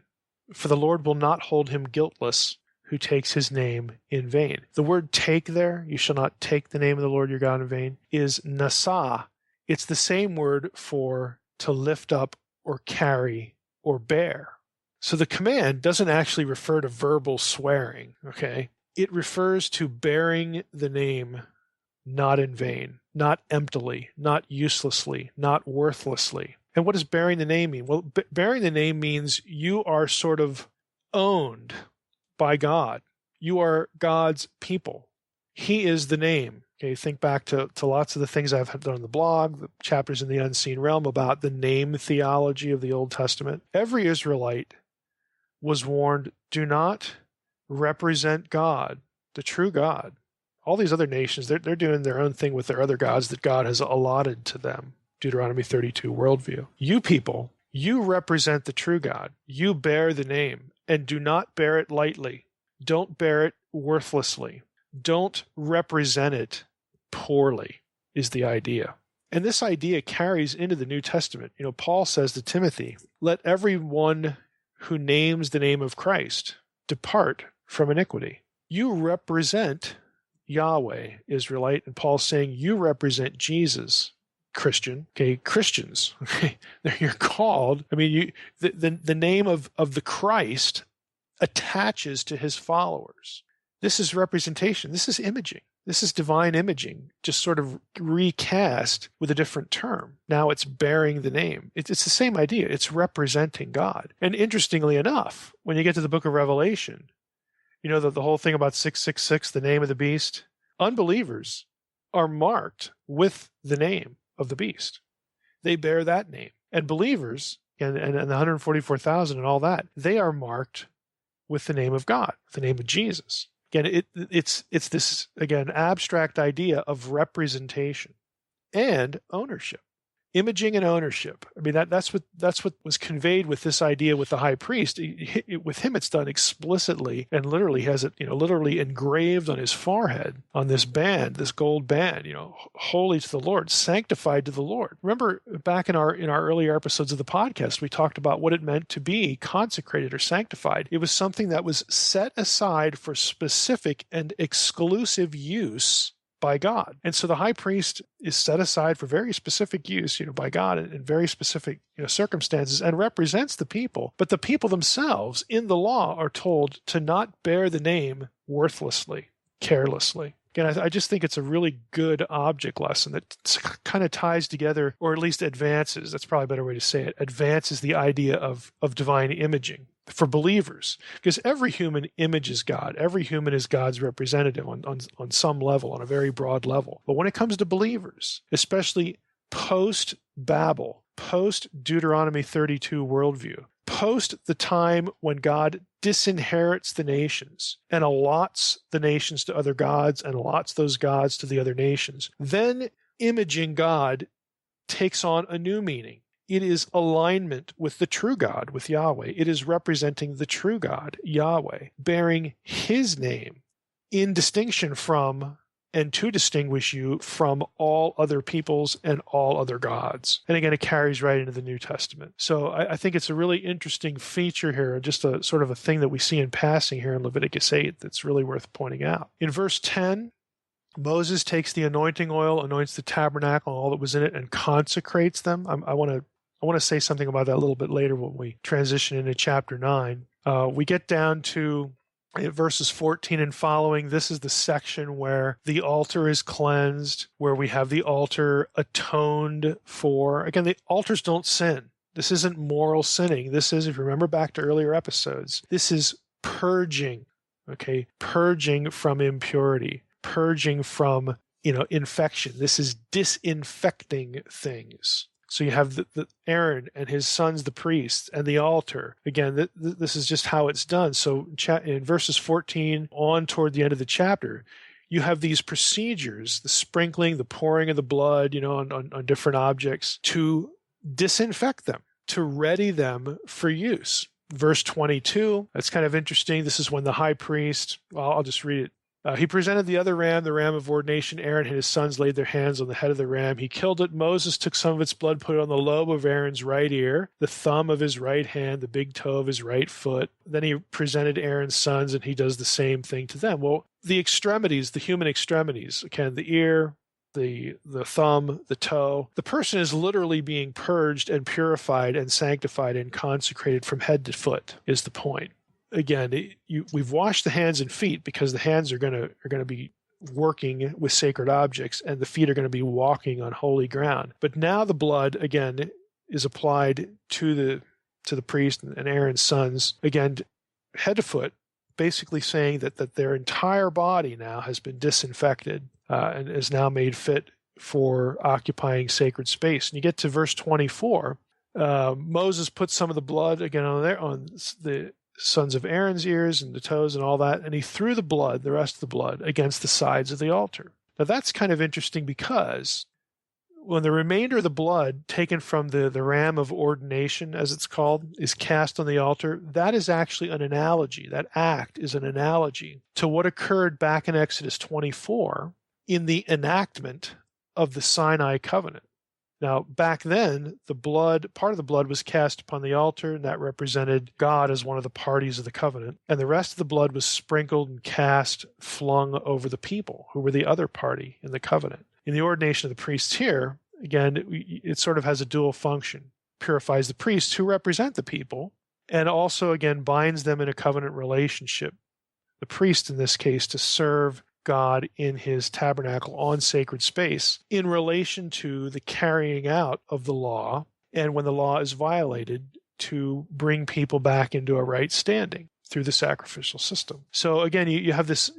for the Lord will not hold him guiltless who takes his name in vain." The word take there, "you shall not take the name of the Lord your God in vain," is nasa. It's the same word for to lift up or carry or bear. So the command doesn't actually refer to verbal swearing, okay? It refers to bearing the name not in vain, not emptily, not uselessly, not worthlessly. And what does bearing the name mean? Well, bearing the name means you are sort of owned by God. You are God's people. He is the name. Okay, think back to lots of the things I've done on the blog, the chapters in the unseen realm about the name theology of the Old Testament. Every Israelite was warned, do not represent God, the true God. All these other nations, they're doing their own thing with their other gods that God has allotted to them. Deuteronomy 32 worldview. You people, you represent the true God. You bear the name, and do not bear it lightly. Don't bear it worthlessly. Don't represent it poorly, is the idea. And this idea carries into the New Testament. You know, Paul says to Timothy, let everyone who names the name of Christ depart from iniquity. You represent Yahweh, Israelite, and Paul's saying you represent Jesus, Christian. Okay, Christians. Okay, you're called. I mean, the name of the Christ attaches to his followers. This is representation. This is imaging. This is divine imaging, just sort of recast with a different term. Now it's bearing the name. It's the same idea. It's representing God. And interestingly enough, when you get to the book of Revelation, you know, the whole thing about 666, the name of the beast, unbelievers are marked with the name of the beast. They bear that name. And believers, and the 144,000 and all that, they are marked with the name of God, the name of Jesus. Again, it's this, again, abstract idea of representation and ownership. Imaging and ownership. I mean, that's what was conveyed with this idea with the high priest. With him, it's done explicitly and literally has it, literally engraved on his forehead on this band, this gold band. Holy to the Lord, sanctified to the Lord. Remember back in our earlier episodes of the podcast, we talked about what it meant to be consecrated or sanctified. It was something that was set aside for specific and exclusive use by God. And so the high priest is set aside for very specific use, by God in very specific, circumstances, and represents the people. But the people themselves in the law are told to not bear the name worthlessly, carelessly. Again, I just think it's a really good object lesson that kind of ties together, or at least advances, that's probably a better way to say it, advances the idea of divine imaging for believers. Because every human images God. Every human is God's representative on some level, on a very broad level. But when it comes to believers, especially post-Babel, post-Deuteronomy 32 worldview, post the time when God disinherits the nations and allots the nations to other gods and allots those gods to the other nations, then imaging God takes on a new meaning. It is alignment with the true God, with Yahweh. It is representing the true God, Yahweh, bearing his name in distinction from and to distinguish you from all other peoples and all other gods. And again, it carries right into the New Testament. So I think it's a really interesting feature here, just a sort of a thing that we see in passing here in Leviticus 8 that's really worth pointing out. In verse 10, Moses takes the anointing oil, anoints the tabernacle and all that was in it, and consecrates them. I want to say something about that a little bit later when we transition into chapter 9. We get down to verses 14 and following. This is the section where the altar is cleansed, where we have the altar atoned for. Again, the altars don't sin. This isn't moral sinning. This is, if you remember back to earlier episodes, this is purging, okay? Purging from impurity, purging from, infection. This is disinfecting things. So you have the Aaron and his sons, the priests, and the altar. Again, this is just how it's done. So in verses 14 on toward the end of the chapter, you have these procedures, the sprinkling, the pouring of the blood, on different objects to disinfect them, to ready them for use. verse 22, that's kind of interesting. This is when the high priest, well, I'll just read it. He presented the other ram, the ram of ordination. Aaron and his sons laid their hands on the head of the ram. He killed it. Moses took some of its blood, put it on the lobe of Aaron's right ear, the thumb of his right hand, the big toe of his right foot. Then he presented Aaron's sons, and he does the same thing to them. Well, the extremities, the human extremities, again, the ear, the thumb, the toe, the person is literally being purged and purified and sanctified and consecrated from head to foot, is the point. Again, we've washed the hands and feet because the hands are going to be working with sacred objects, and the feet are going to be walking on holy ground. But now the blood again is applied to the priest and Aaron's sons, again, head to foot, basically saying that their entire body now has been disinfected and is now made fit for occupying sacred space. And you get to verse 24. Moses put some of the blood again on the sons of Aaron's ears and the toes and all that, and he threw the rest of the blood, against the sides of the altar. Now that's kind of interesting because when the remainder of the blood taken from the ram of ordination, as it's called, is cast on the altar, that is actually an analogy. That act is an analogy to what occurred back in Exodus 24 in the enactment of the Sinai covenant. Now, back then, part of the blood was cast upon the altar, and that represented God as one of the parties of the covenant. And the rest of the blood was sprinkled and cast, flung over the people, who were the other party in the covenant. In the ordination of the priests here, again, it sort of has a dual function. Purifies the priests who represent the people, and also, again, binds them in a covenant relationship. The priest, in this case, to serve God in his tabernacle on sacred space in relation to the carrying out of the law, and when the law is violated, to bring people back into a right standing through the sacrificial system. So again, you have this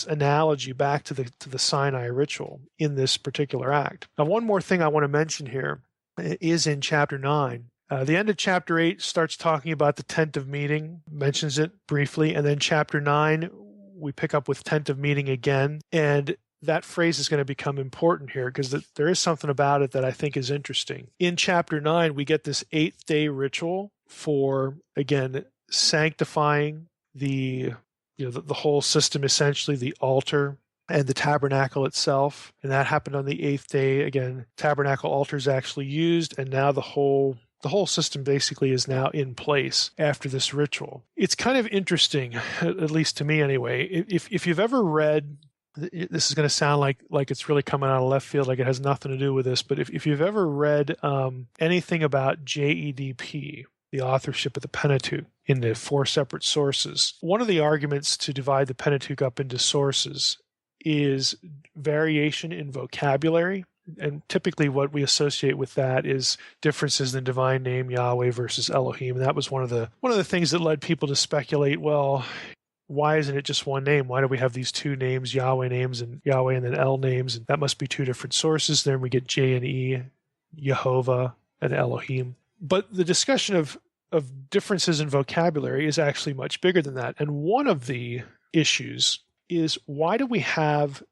analogy back to the Sinai ritual in this particular act. Now, one more thing I want to mention here is in chapter 9. The end of chapter 8 starts talking about the tent of meeting, mentions it briefly, and then chapter 9 we pick up with tent of meeting again, and that phrase is going to become important here because there is something about it that I think is interesting. In chapter 9, we get this 8th-day ritual for, again, sanctifying the whole system, essentially the altar and the tabernacle itself, and that happened on the 8th day. Again, tabernacle altar is actually used, and now the whole system basically is now in place after this ritual. It's kind of interesting, at least to me anyway. If you've ever read, this is going to sound like it's really coming out of left field, like it has nothing to do with this, but if you've ever read anything about JEDP, the authorship of the Pentateuch, in the 4 separate sources, one of the arguments to divide the Pentateuch up into sources is variation in vocabulary. And typically what we associate with that is differences in the divine name Yahweh versus Elohim. And that was one of the things that led people to speculate, well, why isn't it just one name? Why do we have these 2 names, Yahweh names and Yahweh and then El names? And that must be 2 different sources. Then we get J and E, Yehovah and Elohim. But the discussion of differences in vocabulary is actually much bigger than that. And one of the issues is, why do we have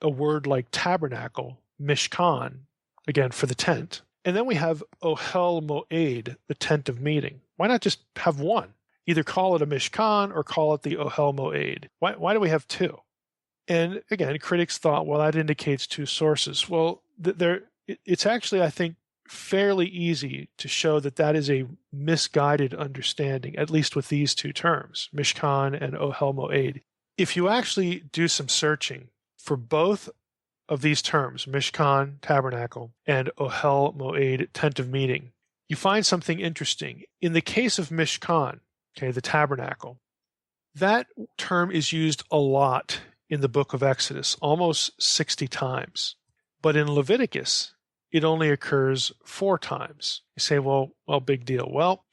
a word like tabernacle, Mishkan, again, for the tent, and then we have Ohel Moed, the tent of meeting? Why not just have one? Either call it a Mishkan or call it the Ohel Moed. Why do we have 2? And again, critics thought, well, that indicates 2 sources. Well, it's actually, I think, fairly easy to show that is a misguided understanding, at least with these 2 terms, Mishkan and Ohel Moed. If you actually do some searching for both of these terms, Mishkan, tabernacle, and Ohel Moed, tent of meeting, you find something interesting. In the case of Mishkan, the tabernacle, that term is used a lot in the book of Exodus, almost 60 times. But in Leviticus, it only occurs 4 times. You say, well, big deal. Well,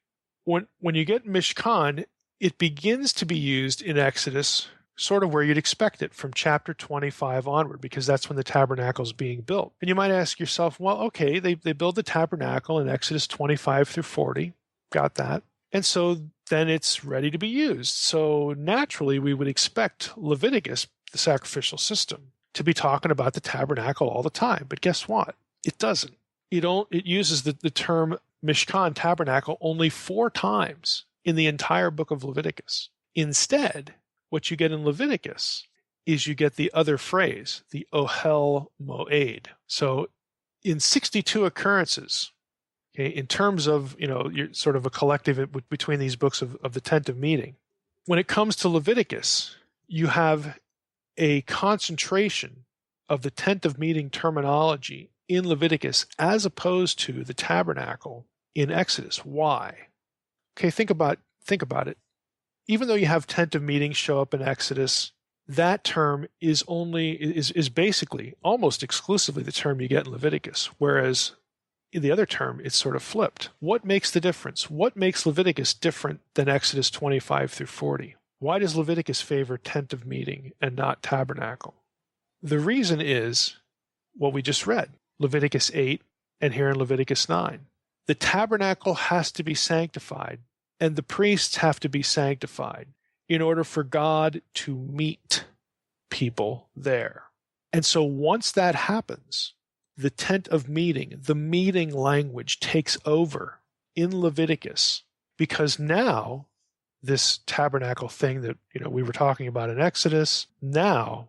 when you get Mishkan, it begins to be used in Exodus sort of where you'd expect it, from chapter 25 onward, because that's when the tabernacle is being built. And you might ask yourself, well, okay, they build the tabernacle in Exodus 25 through 40. Got that. And so then it's ready to be used. So naturally, we would expect Leviticus, the sacrificial system, to be talking about the tabernacle all the time. But guess what? It doesn't. It uses the term Mishkan, tabernacle, only 4 times in the entire book of Leviticus. Instead, what you get in Leviticus is you get the other phrase, the ohel moed. So in 62 occurrences, okay, in terms of, you're sort of a collective between these books of the tent of meeting, when it comes to Leviticus, you have a concentration of the tent of meeting terminology in Leviticus as opposed to the tabernacle in Exodus. Why? Okay, think about it. Even though you have tent of meeting show up in Exodus, that term is basically almost exclusively the term you get in Leviticus, whereas in the other term, it's sort of flipped. What makes the difference? What makes Leviticus different than Exodus 25 through 40? Why does Leviticus favor tent of meeting and not tabernacle? The reason is what we just read, Leviticus 8 and here in Leviticus 9. The tabernacle has to be sanctified and the priests have to be sanctified in order for God to meet people there. And so once that happens, the tent of meeting, the meeting language takes over in Leviticus, because now this tabernacle thing that we were talking about in Exodus, now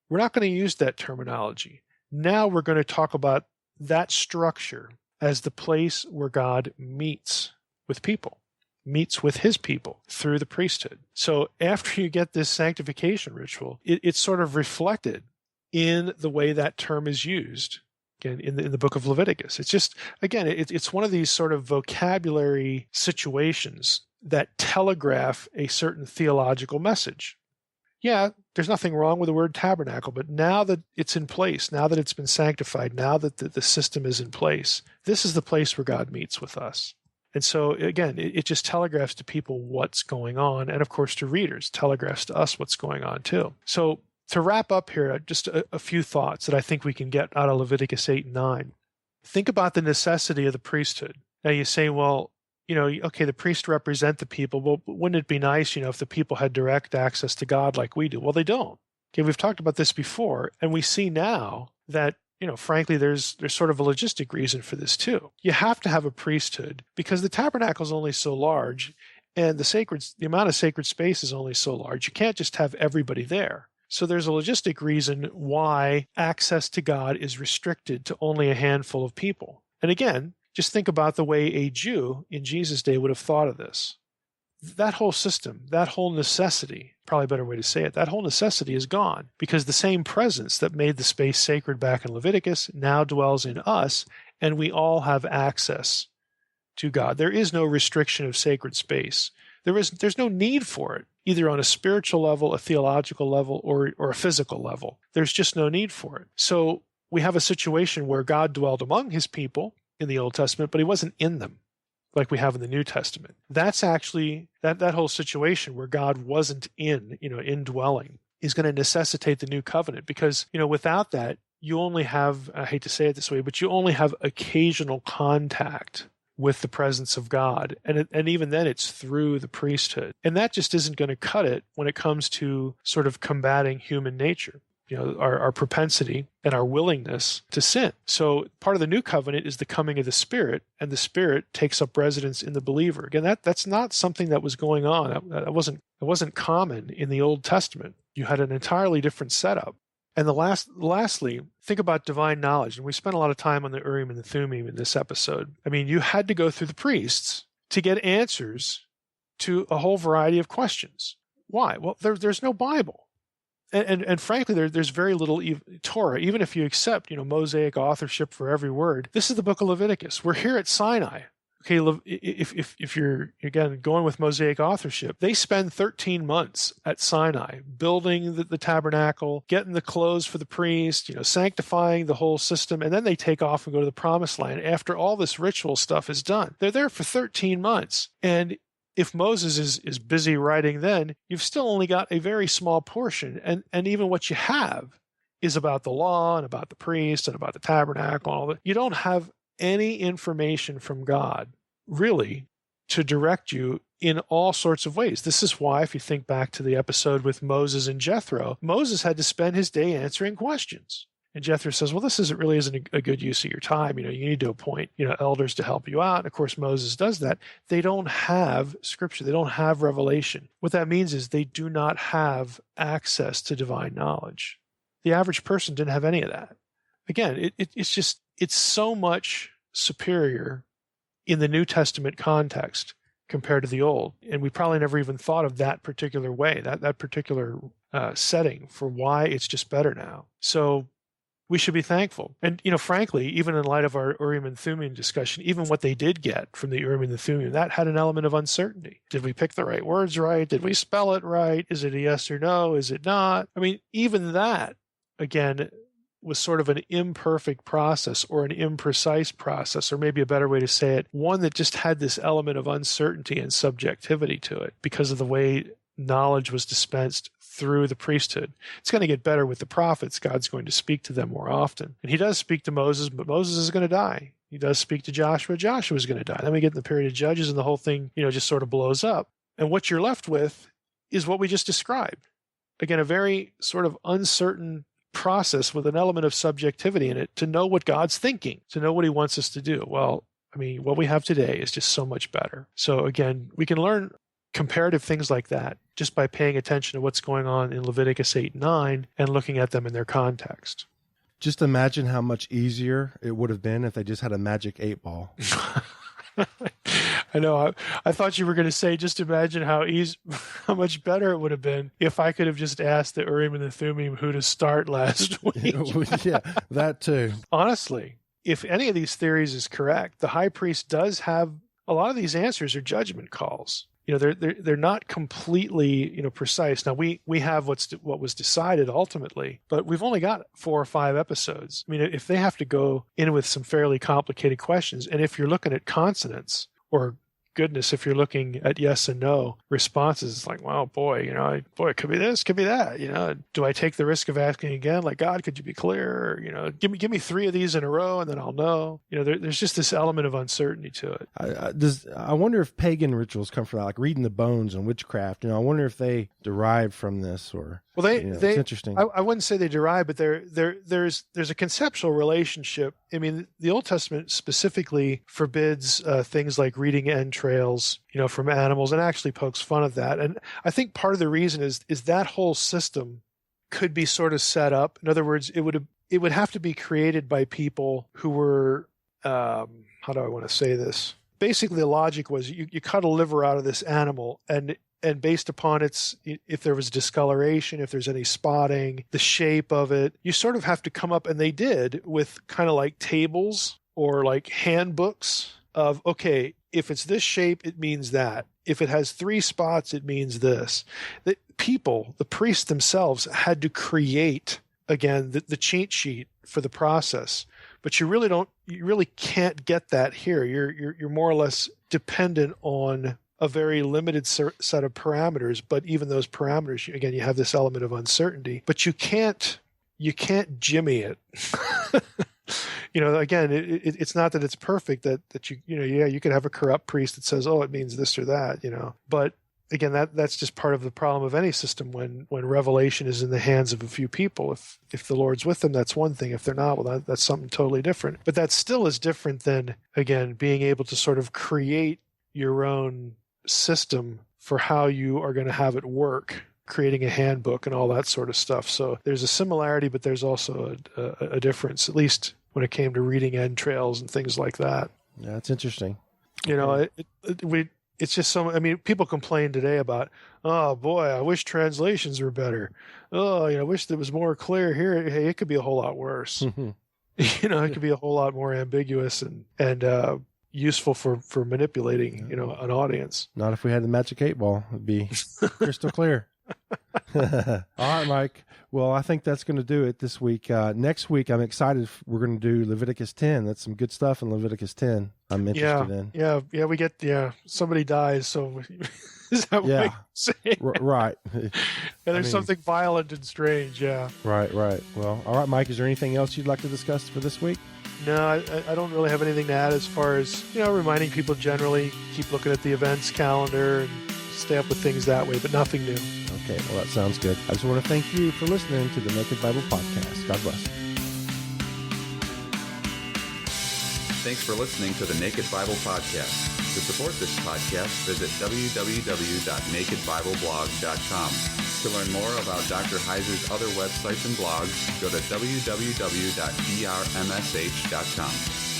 we're not going to use that terminology. Now we're going to talk about that structure as the place where God meets with people, meets with his people through the priesthood. So after you get this sanctification ritual, it's sort of reflected in the way that term is used in the book of Leviticus. It's just, again, it's one of these sort of vocabulary situations that telegraph a certain theological message. Yeah, there's nothing wrong with the word tabernacle, but now that it's in place, now that it's been sanctified, now that the system is in place, this is the place where God meets with us. And so, again, it just telegraphs to people what's going on, and of course to readers, telegraphs to us what's going on too. So to wrap up here, just a few thoughts that I think we can get out of Leviticus 8 and 9. Think about the necessity of the priesthood. Now you say, well, okay, the priests represent the people. Well, wouldn't it be nice, if the people had direct access to God like we do? Well, they don't. Okay, we've talked about this before, and we see now that, frankly, there's sort of a logistic reason for this too. You have to have a priesthood because the tabernacle is only so large, and the amount of sacred space is only so large. You can't just have everybody there. So there's a logistic reason why access to God is restricted to only a handful of people. And again, just think about the way a Jew in Jesus' day would have thought of this. That whole system, that whole necessity, probably a better way to say it, that whole necessity is gone because the same presence that made the space sacred back in Leviticus now dwells in us, and we all have access to God. There is no restriction of sacred space. There's no need for it, either on a spiritual level, a theological level, or a physical level. There's just no need for it. So we have a situation where God dwelled among his people in the Old Testament, but he wasn't in them like we have in the New Testament. That's actually, that whole situation where God wasn't indwelling is going to necessitate the new covenant because, without that, you only have, I hate to say it this way, but you only have occasional contact with the presence of God. And even then it's through the priesthood. And that just isn't going to cut it when it comes to sort of combating human nature. Our propensity and our willingness to sin. So part of the new covenant is the coming of the Spirit, and the Spirit takes up residence in the believer. Again, that's not something that was going on. That wasn't common in the Old Testament. You had an entirely different setup. And lastly, think about divine knowledge. And we spent a lot of time on the Urim and the Thummim in this episode. I mean, you had to go through the priests to get answers to a whole variety of questions. Why? Well, there's no Bible. And frankly, there's very little Torah, even if you accept, Mosaic authorship for every word. This is the book of Leviticus. We're here at Sinai. Okay, if you're, again, going with Mosaic authorship, they spend 13 months at Sinai building the tabernacle, getting the clothes for the priest, sanctifying the whole system, and then they take off and go to the promised land after all this ritual stuff is done. They're there for 13 months. And if Moses is busy writing then, you've still only got a very small portion. And even what you have is about the law and about the priest and about the tabernacle and all that. You don't have any information from God, really, to direct you in all sorts of ways. This is why, if you think back to the episode with Moses and Jethro, Moses had to spend his day answering questions. And Jethro says, well, this isn't a good use of your time. You need to appoint, elders to help you out. And of course, Moses does that. They don't have scripture. They don't have revelation. What that means is they do not have access to divine knowledge. The average person didn't have any of that. Again, it's so much superior in the New Testament context compared to the Old. And we probably never even thought of that particular way, that particular setting for why it's just better now. So we should be thankful. And, frankly, even in light of our Urim and Thummim discussion, even what they did get from the Urim and the Thummim, that had an element of uncertainty. Did we pick the right words right? Did we spell it right? Is it a yes or no? Is it not? I mean, even that, again, was sort of an imperfect process or an imprecise process, or maybe a better way to say it, one that just had this element of uncertainty and subjectivity to it because of the way knowledge was dispensed through the priesthood. It's going to get better with the prophets. God's going to speak to them more often. And he does speak to Moses, but Moses is going to die. He does speak to Joshua. Joshua is going to die. Then we get in the period of Judges, and the whole thing, just sort of blows up. And what you're left with is what we just described. Again, a very sort of uncertain process with an element of subjectivity in it to know what God's thinking, to know what he wants us to do. Well, I mean, what we have today is just so much better. So again, we can learn comparative things like that just by paying attention to what's going on in Leviticus 8 and 9 and looking at them in their context.
Just imagine how much easier it would have been if they just had a magic 8-ball.
I know. I thought you were going to say, just imagine how much better it would have been if I could have just asked the Urim and the Thummim who to start last week.
Yeah, that too.
Honestly, if any of these theories is correct, the high priest does have a lot of these answers are judgment calls. They're not completely, precise. Now we have what was decided ultimately, but we've only got 4 or 5 episodes. I mean, if they have to go in with some fairly complicated questions, and if you're looking at consonants or goodness, if you're looking at yes and no responses, it's like, wow, boy, it could be this, could be that. Do I take the risk of asking again? Like, God, could you be clearer? Give me 3 of these in a row, and then I'll know. There's just this element of uncertainty to it.
I wonder if pagan rituals come from that, like reading the bones and witchcraft. I wonder if they derive from this, or
well,
it's interesting.
I wouldn't say they derive, but there's a conceptual relationship. I mean, the Old Testament specifically forbids things like reading entrails, from animals, and actually pokes fun at that. And I think part of the reason is that whole system could be sort of set up. In other words, it would have to be created by people who were how do I want to say this? Basically, the logic was you cut a liver out of this animal, and based upon if there was discoloration, if there's any spotting, the shape of it, you sort of have to come up, and they did, with kind of like tables or like handbooks of, okay, if it's this shape, it means that. If it has 3 spots, it means this. The priests themselves had to create, again, the cheat sheet for the process. But you really can't get that here. You're more or less dependent on a very limited set of parameters, but even those parameters, again, you have this element of uncertainty, but you can't jimmy it. Again, it's not that it's perfect, that you could have a corrupt priest that says, oh, it means this or that, but again, that's just part of the problem of any system when revelation is in the hands of a few people. If the Lord's with them, that's one thing. If they're not, well, that's something totally different. But that still is different than, again, being able to sort of create your own system for how you are going to have it work, creating a handbook and all that sort of stuff. So there's a similarity, but there's also a difference, at least when it came to reading entrails and things like that.
Yeah, that's interesting.
It's just so, I mean, people complain today about, oh boy, I wish translations were better. Oh, I wish it was more clear here. Hey, it could be a whole lot worse. It could be a whole lot more ambiguous and useful for manipulating, an audience.
Not if we had the magic 8-ball. It'd be crystal clear. All right, Mike. Well, I think that's going to do it this week. Next week, I'm excited. We're going to do Leviticus 10. That's some good stuff in Leviticus 10. I'm interested in.
Yeah. We get, somebody dies. So is that what you're saying?
Right.
There's something violent and strange. Yeah.
Right. Well, all right, Mike, is there anything else you'd like to discuss for this week?
No, I don't really have anything to add as far as, reminding people generally keep looking at the events calendar and stay up with things that way, but nothing new.
Okay, well, that sounds good. I just want to thank you for listening to the Naked Bible Podcast. God bless.
Thanks for listening to the Naked Bible Podcast. To support this podcast, visit www.nakedbibleblog.com. To learn more about Dr. Heiser's other websites and blogs, go to www.drmsh.com.